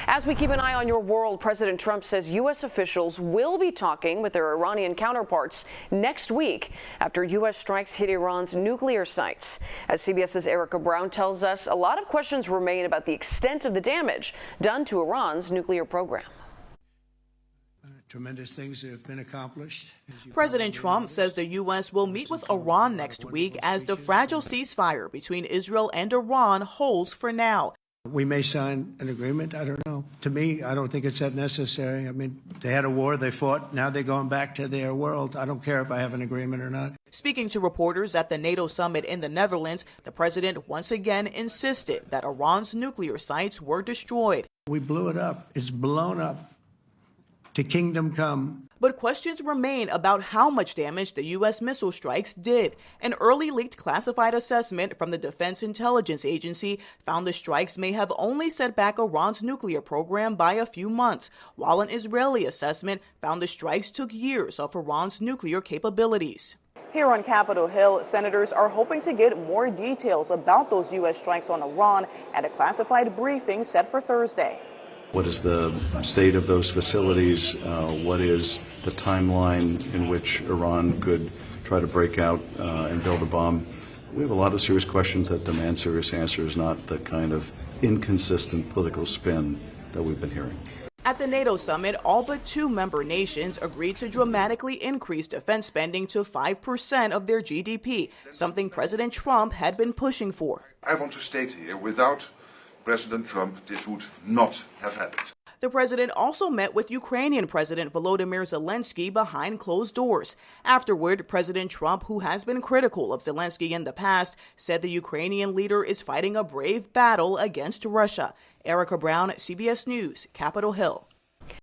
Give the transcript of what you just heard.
As we keep an eye on your world, President Trump says U.S. officials will be talking with their Iranian counterparts next week after U.S. strikes hit Iran's nuclear sites. As CBS's Erica Brown tells us, a lot of questions remain about the extent of the damage done to Iran's nuclear program. Tremendous things have been accomplished. President Trump says the U.S. will meet with Iran next week as the fragile ceasefire between Israel and Iran holds for now. We may sign an agreement. I don't know. To me, I don't think it's that necessary. I mean, they had a war, they fought, now they're going back to their world. I don't care if I have an agreement or not. Speaking to reporters at the NATO summit in the Netherlands, the president once again insisted that Iran's nuclear sites were destroyed. We blew it up. It's blown up to kingdom come. But questions remain about how much damage the U.S. missile strikes did. An early leaked classified assessment from the Defense Intelligence Agency found the strikes may have only set back Iran's nuclear program by a few months, while an Israeli assessment found the strikes took years of Iran's nuclear capabilities. Here on Capitol Hill, senators are hoping to get more details about those U.S. strikes on Iran at a classified briefing set for Thursday. What is the state of those facilities? What is the timeline in which Iran could try to break out and build a bomb? We have a lot of serious questions that demand serious answers, not the kind of inconsistent political spin that we've been hearing. At the NATO summit, all but 2 member nations agreed to dramatically increase defense spending to 5% of their GDP, something President Trump had been pushing for. I want to state here, without President Trump, this would not have happened. The president also met with Ukrainian President Volodymyr Zelensky behind closed doors. Afterward, President Trump, who has been critical of Zelensky in the past, said the Ukrainian leader is fighting a brave battle against Russia. Erica Brown, CBS News, Capitol Hill.